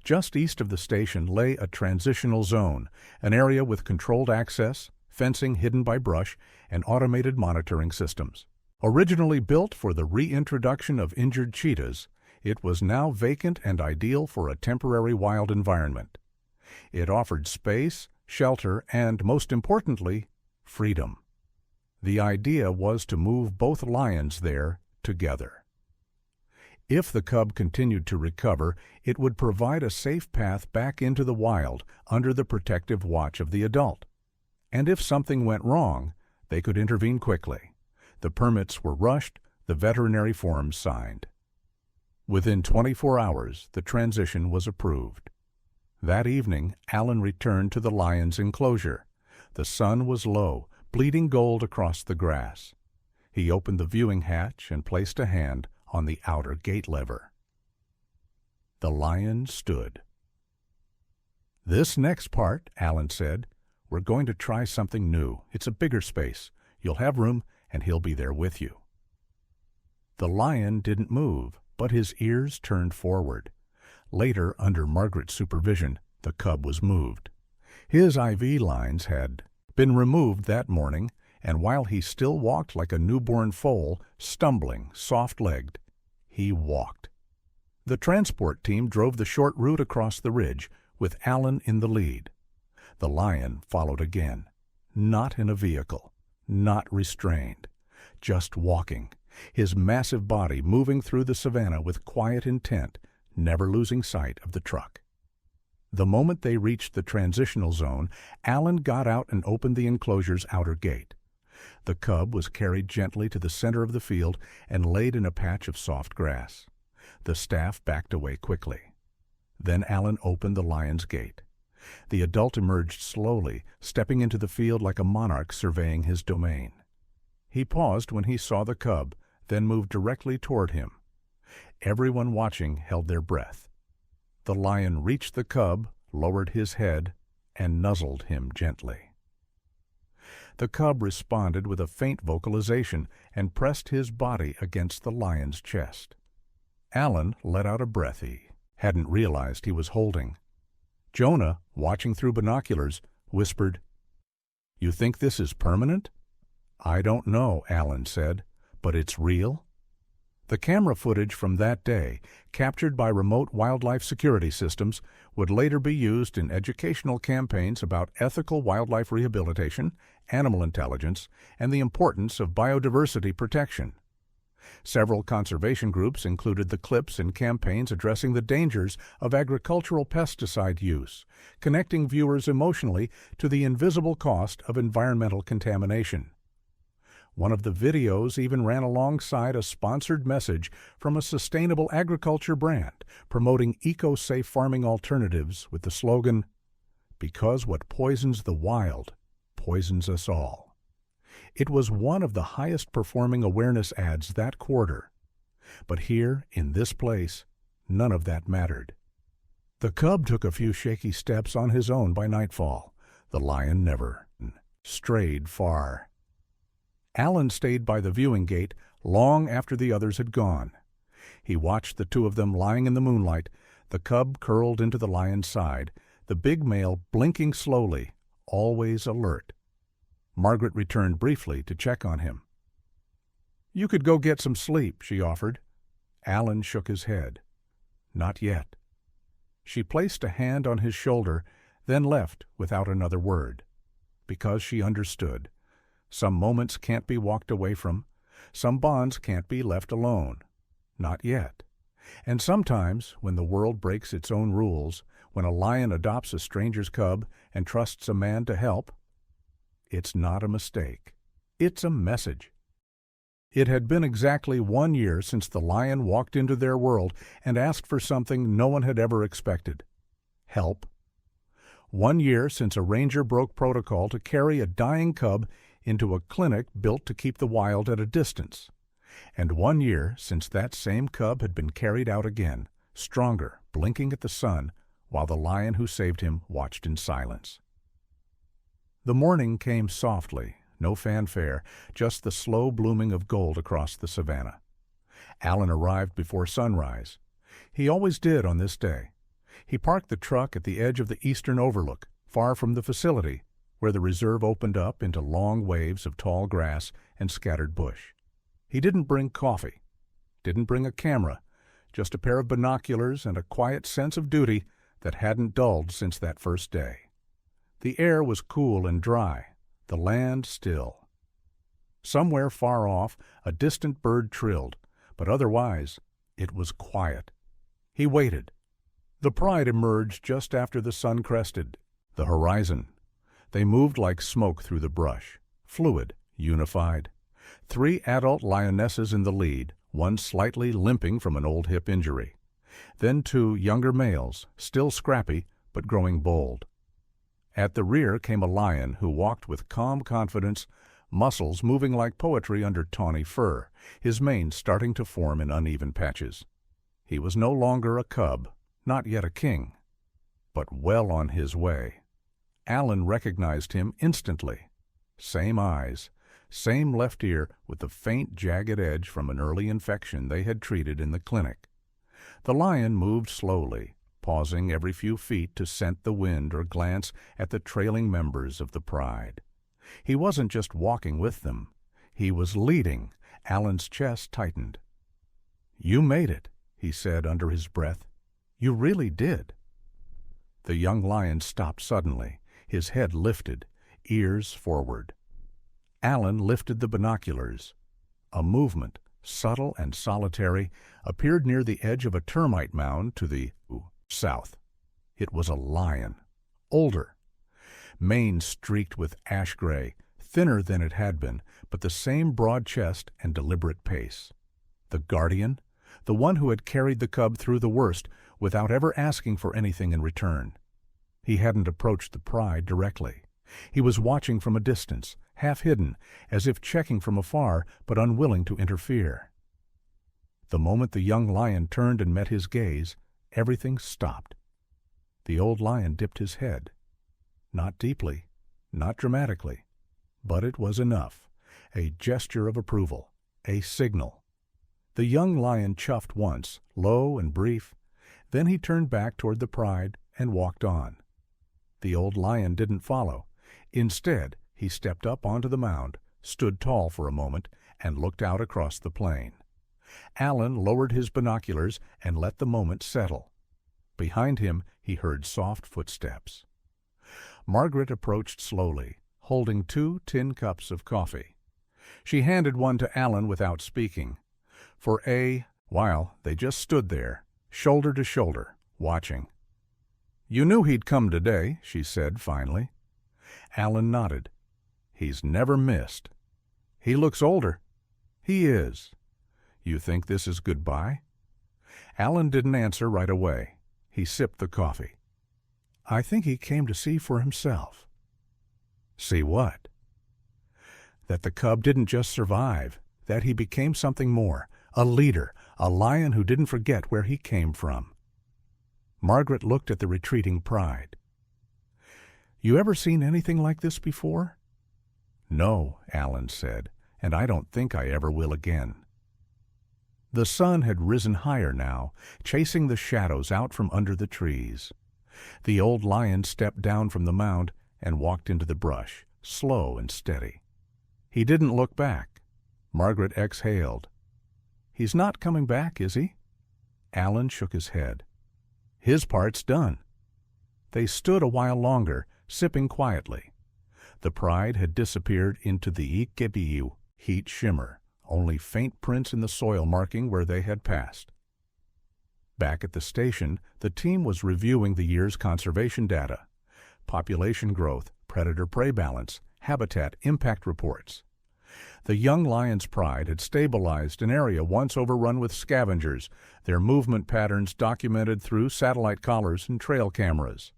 Just east of the station lay a transitional zone, an area with controlled access, fencing hidden by brush, and automated monitoring systems. Originally built for the reintroduction of injured cheetahs, it was now vacant and ideal for a temporary wild environment. It offered space, shelter, and, most importantly, freedom. The idea was to move both lions there together. If the cub continued to recover, it would provide a safe path back into the wild under the protective watch of the adult. And if something went wrong, they could intervene quickly. The permits were rushed, the veterinary forms signed. Within 24 hours, the transition was approved. That evening, Alan returned to the lion's enclosure. The sun was low, bleeding gold across the grass. He opened the viewing hatch and placed a hand on the outer gate lever. The lion stood. "This next part," Alan said, "we're going to try something new. It's a bigger space. You'll have room, and he'll be there with you." The lion didn't move, but his ears turned forward. Later, under Margaret's supervision, the cub was moved. His IV lines had been removed that morning, and while he still walked like a newborn foal, stumbling, soft-legged, he walked. The transport team drove the short route across the ridge, with Alan in the lead. The lion followed again, not in a vehicle, not restrained, just walking, his massive body moving through the savannah with quiet intent, never losing sight of the truck. The moment they reached the transitional zone, Alan got out and opened the enclosure's outer gate. The cub was carried gently to the center of the field and laid in a patch of soft grass. The staff backed away quickly. Then Alan opened the lion's gate. The adult emerged slowly, stepping into the field like a monarch surveying his domain. He paused when he saw the cub, then moved directly toward him. Everyone watching held their breath. The lion reached the cub, lowered his head, and nuzzled him gently. The cub responded with a faint vocalization and pressed his body against the lion's chest. Alan let out a breath he hadn't realized he was holding. Jonah, watching through binoculars, whispered, "You think this is permanent?" "I don't know," Alan said, "but it's real." The camera footage from that day, captured by remote wildlife security systems, would later be used in educational campaigns about ethical wildlife rehabilitation, animal intelligence, and the importance of biodiversity protection. Several conservation groups included the clips in campaigns addressing the dangers of agricultural pesticide use, connecting viewers emotionally to the invisible cost of environmental contamination. One of the videos even ran alongside a sponsored message from a sustainable agriculture brand promoting eco-safe farming alternatives with the slogan, "Because what poisons the wild poisons us all." It was one of the highest-performing awareness ads that quarter. But here, in this place, none of that mattered. The cub took a few shaky steps on his own by nightfall. The lion never strayed far. Alan stayed by the viewing gate long after the others had gone. He watched the two of them lying in the moonlight, the cub curled into the lion's side, the big male blinking slowly, always alert. Margaret returned briefly to check on him. "You could go get some sleep," she offered. Alan shook his head. "Not yet." She placed a hand on his shoulder, then left without another word, because she understood. Some moments can't be walked away from. Some bonds can't be left alone. Not yet. And sometimes, when the world breaks its own rules, when a lion adopts a stranger's cub and trusts a man to help, it's not a mistake. It's a message. It had been exactly 1 year since the lion walked into their world and asked for something no one had ever expected: help. 1 year since a ranger broke protocol to carry a dying cub into a clinic built to keep the wild at a distance. And 1 year since that same cub had been carried out again, stronger, blinking at the sun, while the lion who saved him watched in silence. The morning came softly, no fanfare, just the slow blooming of gold across the savannah. Alan arrived before sunrise. He always did on this day. He parked the truck at the edge of the eastern overlook, far from the facility, where the reserve opened up into long waves of tall grass and scattered bush. He didn't bring coffee, didn't bring a camera, just a pair of binoculars and a quiet sense of duty that hadn't dulled since that first day. The air was cool and dry, the land still. Somewhere far off, a distant bird trilled, but otherwise it was quiet. He waited. The pride emerged just after the sun crested the horizon. They moved like smoke through the brush, fluid, unified. 3 adult lionesses in the lead, one slightly limping from an old hip injury. Then 2 younger males, still scrappy, but growing bold. At the rear came a lion who walked with calm confidence, muscles moving like poetry under tawny fur, his mane starting to form in uneven patches. He was no longer a cub, not yet a king, but well on his way. Alan recognized him instantly. Same eyes, same left ear with the faint jagged edge from an early infection they had treated in the clinic. The lion moved slowly, pausing every few feet to scent the wind or glance at the trailing members of the pride. He wasn't just walking with them. He was leading. Alan's chest tightened. "You made it," he said under his breath. "You really did." The young lion stopped suddenly, his head lifted, ears forward. Alan lifted the binoculars. A movement, subtle and solitary, appeared near the edge of a termite mound to the south. It was a lion, older, mane streaked with ash gray, thinner than it had been, but the same broad chest and deliberate pace. The guardian, the one who had carried the cub through the worst without ever asking for anything in return. He hadn't approached the pride directly. He was watching from a distance, half hidden, as if checking from afar, but unwilling to interfere. The moment the young lion turned and met his gaze, everything stopped. The old lion dipped his head. Not deeply, not dramatically, but it was enough, a gesture of approval, a signal. The young lion chuffed once, low and brief, then he turned back toward the pride and walked on. The old lion didn't follow. Instead, he stepped up onto the mound, stood tall for a moment, and looked out across the plain. Alan lowered his binoculars and let the moment settle. Behind him, he heard soft footsteps. Margaret approached slowly, holding 2 tin cups of coffee. She handed one to Alan without speaking. For a while, they just stood there, shoulder to shoulder, watching. "You knew he'd come today," she said finally. Alan nodded. "He's never missed." "He looks older." "He is." "You think this is goodbye?" Alan didn't answer right away. He sipped the coffee. "I think he came to see for himself." "See what?" "That the cub didn't just survive, that he became something more, a leader, a lion who didn't forget where he came from." Margaret looked at the retreating pride. "You ever seen anything like this before?" "No," Alan said, "and I don't think I ever will again." The sun had risen higher now, chasing the shadows out from under the trees. The old lion stepped down from the mound and walked into the brush, slow and steady. He didn't look back. Margaret exhaled. "He's not coming back, is he?" Alan shook his head. "His part's done." They stood a while longer, sipping quietly. The pride had disappeared into the Ikebiu heat shimmer, only faint prints in the soil marking where they had passed. Back at the station, the team was reviewing the year's conservation data: population growth, predator-prey balance, habitat impact reports. The young lion's pride had stabilized an area once overrun with scavengers, their movement patterns documented through satellite collars and trail cameras.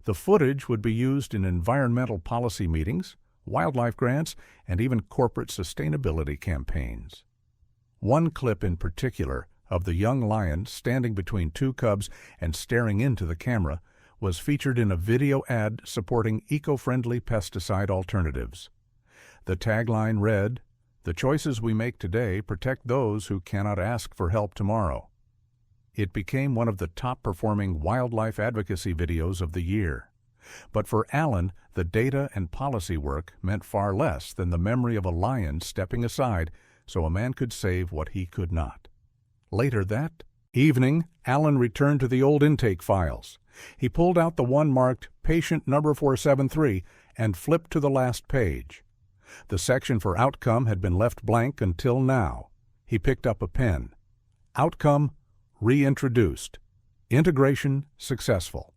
The footage would be used in environmental policy meetings, wildlife grants, and even corporate sustainability campaigns. One clip in particular, of the young lion standing between 2 cubs and staring into the camera, was featured in a video ad supporting eco-friendly pesticide alternatives. The tagline read, "The choices we make today protect those who cannot ask for help tomorrow." It became one of the top-performing wildlife advocacy videos of the year. But for Alan, the data and policy work meant far less than the memory of a lion stepping aside so a man could save what he could not. Later that evening, Alan returned to the old intake files. He pulled out the one marked Patient Number 473 and flipped to the last page. The section for outcome had been left blank until now. He picked up a pen. Outcome reintroduced. Integration successful.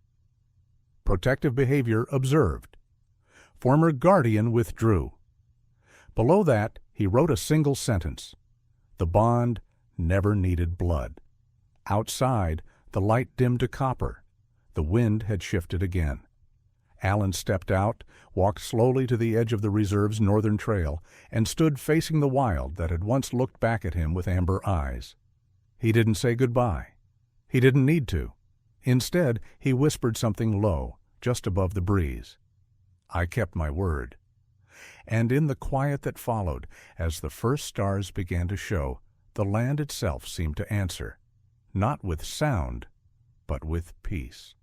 Protective behavior observed. Former guardian withdrew. Below that, he wrote a single sentence. The bond never needed blood. Outside, the light dimmed to copper. The wind had shifted again. Alan stepped out, walked slowly to the edge of the reserve's northern trail, and stood facing the wild that had once looked back at him with amber eyes. He didn't say goodbye. He didn't need to. Instead, he whispered something low, just above the breeze. I kept my word. And in the quiet that followed, as the first stars began to show, the land itself seemed to answer, not with sound, but with peace.